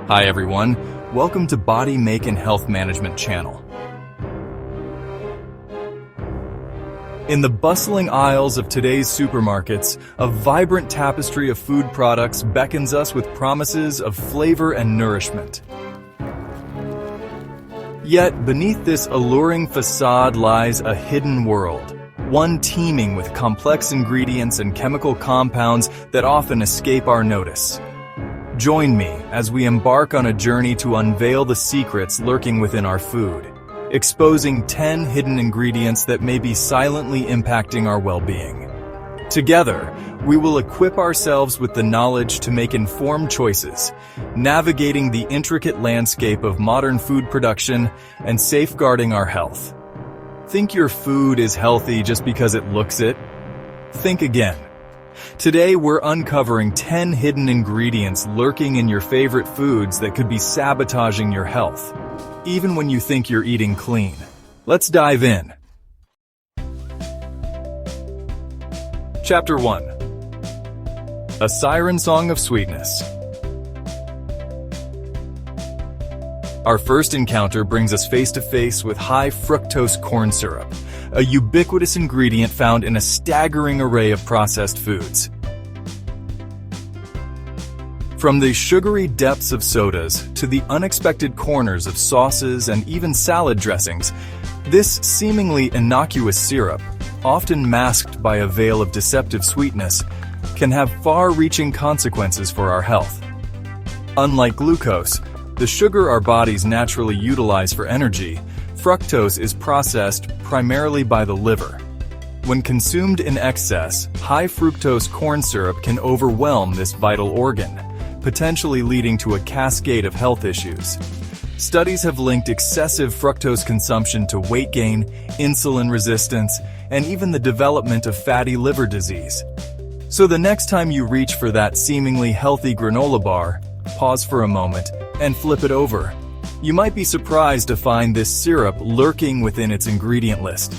Hi everyone, welcome to Body Make and Health Management channel. In the bustling aisles of today's supermarkets, a vibrant tapestry of food products beckons us with promises of flavor and nourishment. Yet, beneath this alluring facade lies a hidden world, one teeming with complex ingredients and chemical compounds that often escape our notice. Join me as we embark on a journey to unveil the secrets lurking within our food, exposing 10 hidden ingredients that may be silently impacting our well-being. Together, we will equip ourselves with the knowledge to make informed choices, navigating the intricate landscape of modern food production and safeguarding our health. Think your food is healthy just because it looks it? Think again. Today, we're uncovering 10 hidden ingredients lurking in your favorite foods that could be sabotaging your health, even when you think you're eating clean. Let's dive in. Chapter 1. A Siren Song of Sweetness. Our first encounter brings us face to face with high fructose corn syrup, a ubiquitous ingredient found in a staggering array of processed foods. From the sugary depths of sodas to the unexpected corners of sauces and even salad dressings, this seemingly innocuous syrup, often masked by a veil of deceptive sweetness, can have far-reaching consequences for our health. Unlike glucose, the sugar our bodies naturally utilize for energy, fructose is processed primarily by the liver. When consumed in excess, high fructose corn syrup can overwhelm this vital organ, potentially leading to a cascade of health issues. Studies have linked excessive fructose consumption to weight gain, insulin resistance, and even the development of fatty liver disease. So the next time you reach for that seemingly healthy granola bar, pause for a moment and flip it over. You might be surprised to find this syrup lurking within its ingredient list,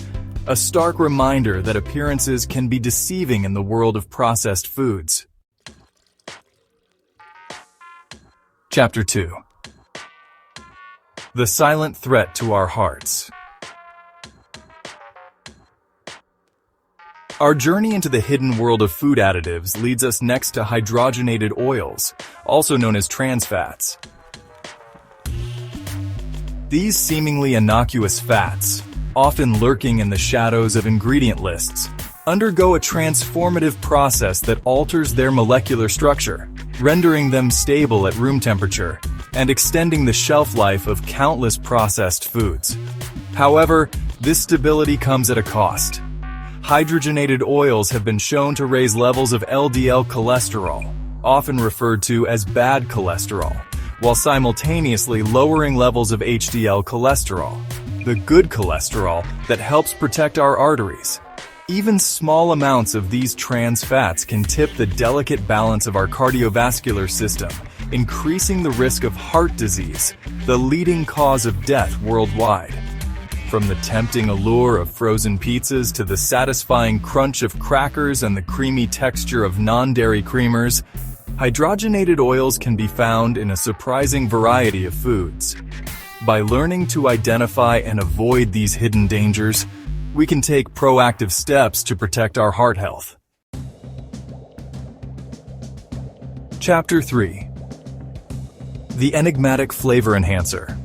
a stark reminder that appearances can be deceiving in the world of processed foods. Chapter 2. The Silent Threat to Our Hearts. Our journey into the hidden world of food additives leads us next to hydrogenated oils, also known as trans fats. These seemingly innocuous fats, often lurking in the shadows of ingredient lists, undergo a transformative process that alters their molecular structure, rendering them stable at room temperature and extending the shelf life of countless processed foods. However, this stability comes at a cost. Hydrogenated oils have been shown to raise levels of LDL cholesterol, often referred to as bad cholesterol, while simultaneously lowering levels of HDL cholesterol, the good cholesterol that helps protect our arteries. Even small amounts of these trans fats can tip the delicate balance of our cardiovascular system, increasing the risk of heart disease, the leading cause of death worldwide. From the tempting allure of frozen pizzas to the satisfying crunch of crackers and the creamy texture of non-dairy creamers, hydrogenated oils can be found in a surprising variety of foods. By learning to identify and avoid these hidden dangers, we can take proactive steps to protect our heart health. Chapter 3. The Enigmatic Flavor Enhancer.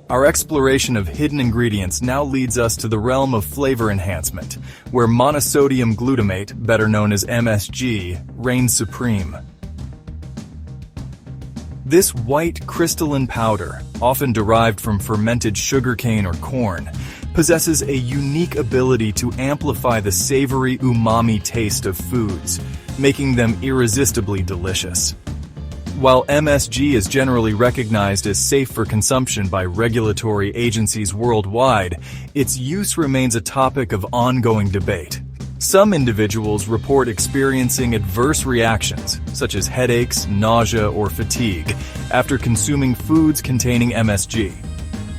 Our exploration of hidden ingredients now leads us to the realm of flavor enhancement, where monosodium glutamate, better known as MSG, reigns supreme. This white crystalline powder, often derived from fermented sugarcane or corn, possesses a unique ability to amplify the savory umami taste of foods, making them irresistibly delicious. While MSG is generally recognized as safe for consumption by regulatory agencies worldwide, its use remains a topic of ongoing debate. Some individuals report experiencing adverse reactions, such as headaches, nausea, or fatigue, after consuming foods containing MSG.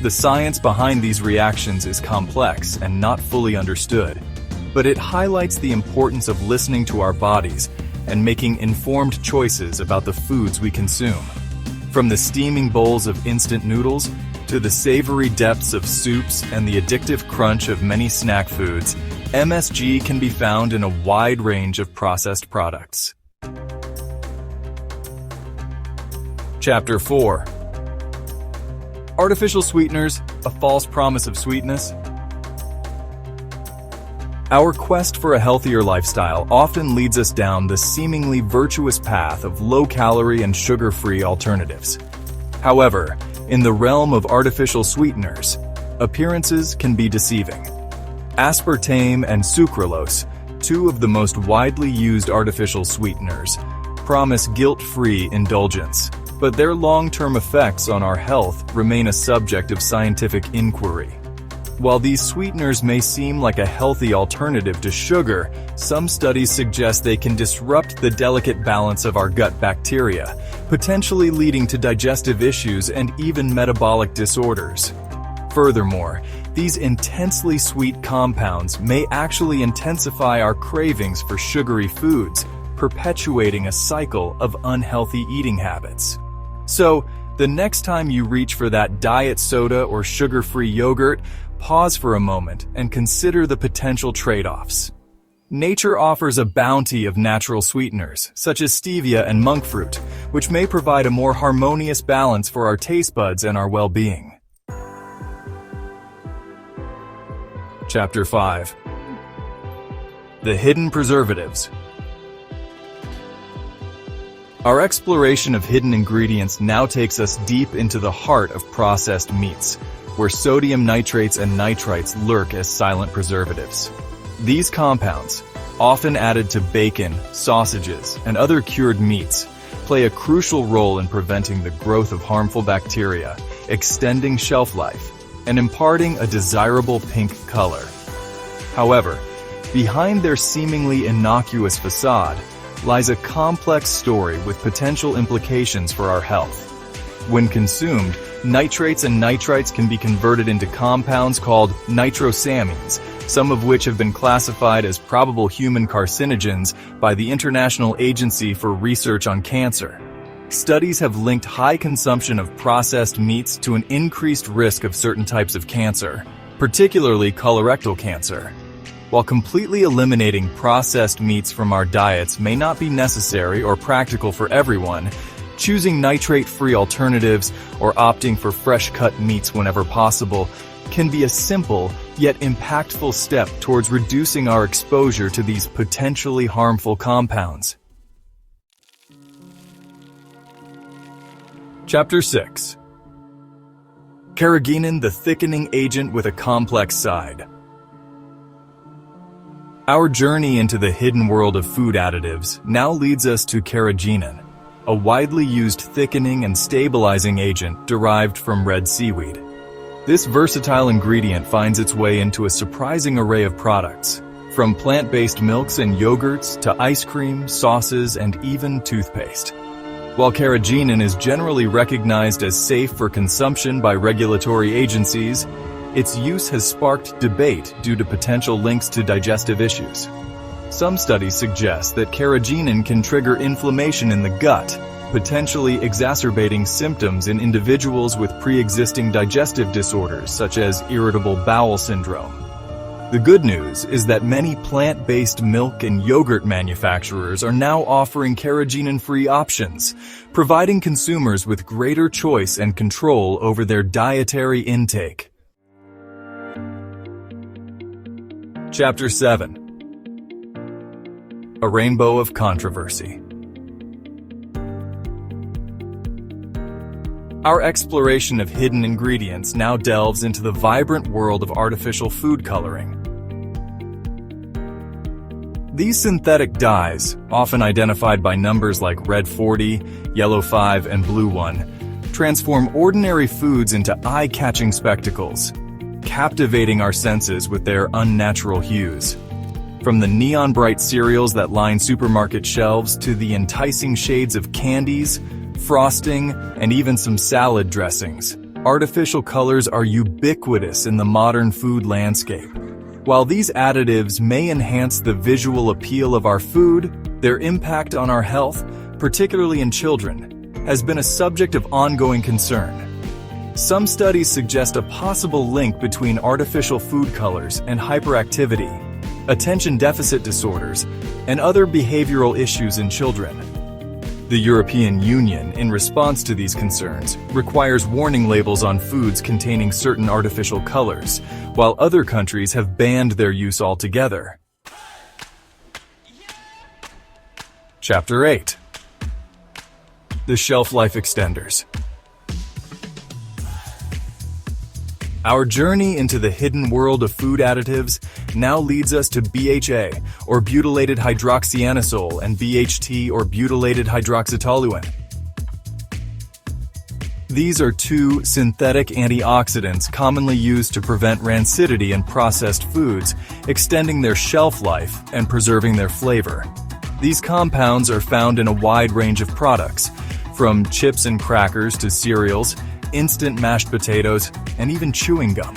The science behind these reactions is complex and not fully understood, but it highlights the importance of listening to our bodies and making informed choices about the foods we consume. From the steaming bowls of instant noodles to the savory depths of soups and the addictive crunch of many snack foods, MSG can be found in a wide range of processed products. Chapter 4. Artificial sweeteners, a false promise of sweetness. Our quest for a healthier lifestyle often leads us down the seemingly virtuous path of low-calorie and sugar-free alternatives. However, in the realm of artificial sweeteners, appearances can be deceiving. Aspartame and sucralose, two of the most widely used artificial sweeteners, promise guilt-free indulgence, but their long-term effects on our health remain a subject of scientific inquiry. While these sweeteners may seem like a healthy alternative to sugar, some studies suggest they can disrupt the delicate balance of our gut bacteria, potentially leading to digestive issues and even metabolic disorders. Furthermore, these intensely sweet compounds may actually intensify our cravings for sugary foods, perpetuating a cycle of unhealthy eating habits. So, the next time you reach for that diet soda or sugar-free yogurt, pause for a moment and consider the potential trade-offs. Nature offers a bounty of natural sweeteners, such as stevia and monk fruit, which may provide a more harmonious balance for our taste buds and our well-being. Chapter 5. The hidden preservatives. Our exploration of hidden ingredients now takes us deep into the heart of processed meats, where sodium nitrates and nitrites lurk as silent preservatives. These compounds, often added to bacon, sausages, and other cured meats, play a crucial role in preventing the growth of harmful bacteria, extending shelf life, and imparting a desirable pink color. However, behind their seemingly innocuous facade lies a complex story with potential implications for our health. When consumed, nitrates and nitrites can be converted into compounds called nitrosamines, some of which have been classified as probable human carcinogens by the International Agency for Research on Cancer. Studies have linked high consumption of processed meats to an increased risk of certain types of cancer, particularly colorectal cancer. While completely eliminating processed meats from our diets may not be necessary or practical for everyone, choosing nitrate-free alternatives or opting for fresh-cut meats whenever possible can be a simple yet impactful step towards reducing our exposure to these potentially harmful compounds. Chapter 6. Carrageenan, the thickening agent with a complex side. Our journey into the hidden world of food additives now leads us to carrageenan, a widely used thickening and stabilizing agent derived from red seaweed. This versatile ingredient finds its way into a surprising array of products, from plant-based milks and yogurts to ice cream, sauces, and even toothpaste. While carrageenan is generally recognized as safe for consumption by regulatory agencies, its use has sparked debate due to potential links to digestive issues. Some studies suggest that carrageenan can trigger inflammation in the gut, potentially exacerbating symptoms in individuals with pre-existing digestive disorders such as irritable bowel syndrome. The good news is that many plant-based milk and yogurt manufacturers are now offering carrageenan-free options, providing consumers with greater choice and control over their dietary intake. Chapter 7. A Rainbow of Controversy. Our exploration of hidden ingredients now delves into the vibrant world of artificial food coloring. These synthetic dyes, often identified by numbers like red 40, yellow 5, and blue 1, transform ordinary foods into eye-catching spectacles, captivating our senses with their unnatural hues. From the neon-bright cereals that line supermarket shelves to the enticing shades of candies, frosting, and even some salad dressings, artificial colors are ubiquitous in the modern food landscape. While these additives may enhance the visual appeal of our food, Their impact on our health, particularly in children, has been a subject of ongoing concern. Some studies suggest a possible link between artificial food colors and hyperactivity, attention deficit disorders, and other behavioral issues in children. The European Union, in response to these concerns, requires warning labels on foods containing certain artificial colors, while other countries have banned their use altogether. Chapter 8. The Shelf Life Extenders. Our journey into the hidden world of food additives now leads us to BHA, or butylated hydroxyanisole, and BHT, or butylated hydroxytoluene. These are two synthetic antioxidants commonly used to prevent rancidity in processed foods, extending their shelf life and preserving their flavor. These compounds are found in a wide range of products, from chips and crackers to cereals, instant mashed potatoes, and even chewing gum.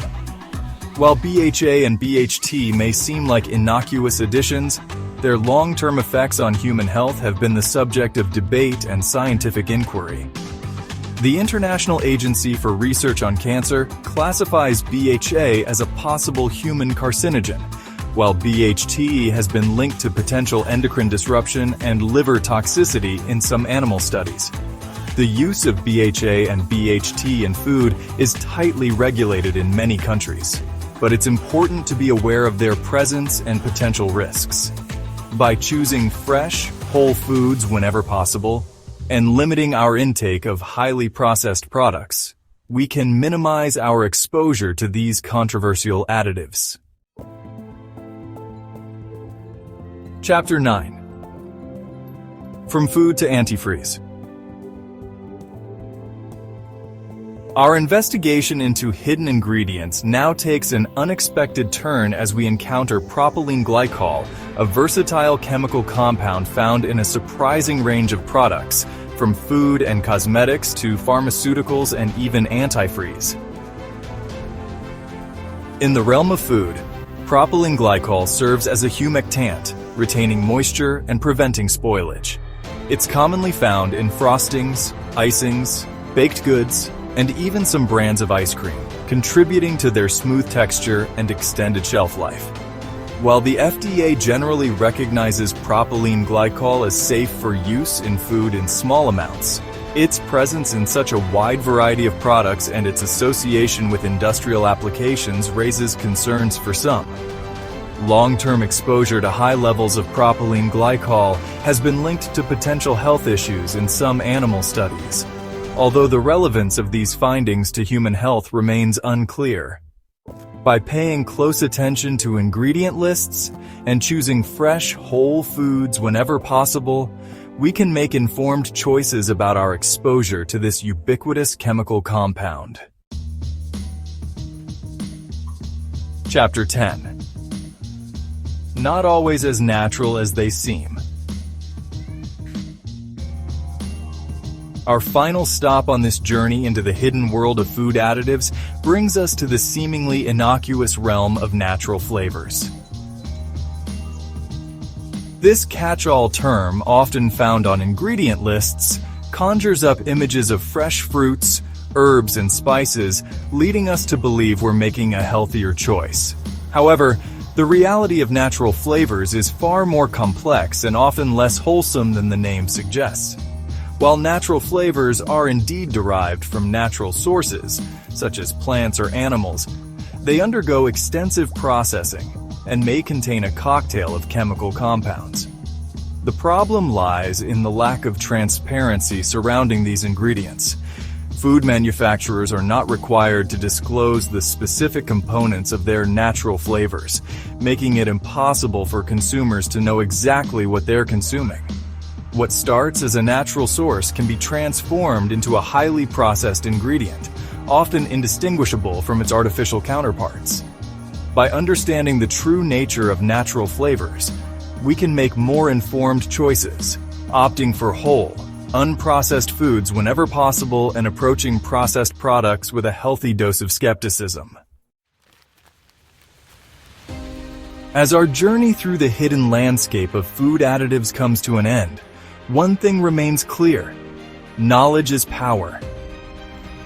While BHA and BHT may seem like innocuous additions, their long-term effects on human health have been the subject of debate and scientific inquiry. The International Agency for Research on Cancer classifies BHA as a possible human carcinogen, while BHT has been linked to potential endocrine disruption and liver toxicity in some animal studies. The use of BHA and BHT in food is tightly regulated in many countries, but it's important to be aware of their presence and potential risks. By choosing fresh, whole foods whenever possible, and limiting our intake of highly processed products, we can minimize our exposure to these controversial additives. Chapter 9. From Food to Antifreeze. Our investigation into hidden ingredients now takes an unexpected turn as we encounter propylene glycol, a versatile chemical compound found in a surprising range of products, from food and cosmetics to pharmaceuticals and even antifreeze. In the realm of food, propylene glycol serves as a humectant, retaining moisture and preventing spoilage. It's commonly found in frostings, icings, baked goods, and even some brands of ice cream, contributing to their smooth texture and extended shelf life. While the FDA generally recognizes propylene glycol as safe for use in food in small amounts, its presence in such a wide variety of products and its association with industrial applications raises concerns for some. Long-term exposure to high levels of propylene glycol has been linked to potential health issues in some animal studies, although the relevance of these findings to human health remains unclear. By paying close attention to ingredient lists and choosing fresh, whole foods whenever possible, we can make informed choices about our exposure to this ubiquitous chemical compound. Chapter 10. Not always as natural as they seem. Our final stop on this journey into the hidden world of food additives brings us to the seemingly innocuous realm of natural flavors. This catch-all term, often found on ingredient lists, conjures up images of fresh fruits, herbs, and spices, leading us to believe we're making a healthier choice. However, the reality of natural flavors is far more complex and often less wholesome than the name suggests. While natural flavors are indeed derived from natural sources, such as plants or animals, they undergo extensive processing and may contain a cocktail of chemical compounds. The problem lies in the lack of transparency surrounding these ingredients. Food manufacturers are not required to disclose the specific components of their natural flavors, making it impossible for consumers to know exactly what they're consuming. What starts as a natural source can be transformed into a highly processed ingredient, often indistinguishable from its artificial counterparts. By understanding the true nature of natural flavors, we can make more informed choices, opting for whole, unprocessed foods whenever possible and approaching processed products with a healthy dose of skepticism. As our journey through the hidden landscape of food additives comes to an end, one thing remains clear: knowledge is power.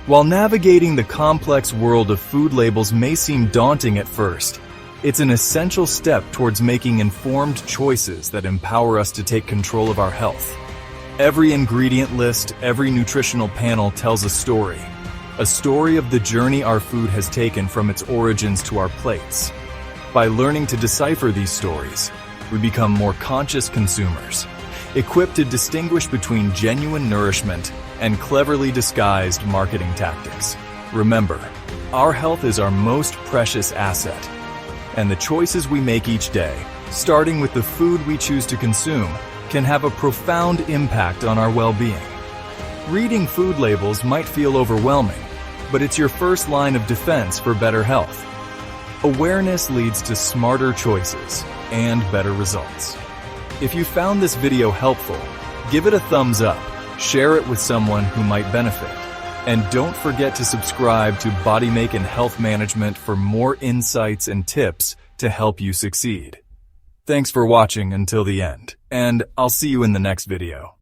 While navigating the complex world of food labels may seem daunting at first, it's an essential step towards making informed choices that empower us to take control of our health. Every ingredient list, every nutritional panel tells a story of the journey our food has taken from its origins to our plates. By learning to decipher these stories, we become more conscious consumers, equipped to distinguish between genuine nourishment and cleverly disguised marketing tactics. Remember, our health is our most precious asset, and the choices we make each day, starting with the food we choose to consume, can have a profound impact on our well-being. Reading food labels might feel overwhelming, but it's your first line of defense for better health. Awareness leads to smarter choices and better results. If you found this video helpful, give it a thumbs up, share it with someone who might benefit, and don't forget to subscribe to BodyMake and Health Management for more insights and tips to help you succeed. Thanks for watching until the end, and I'll see you in the next video.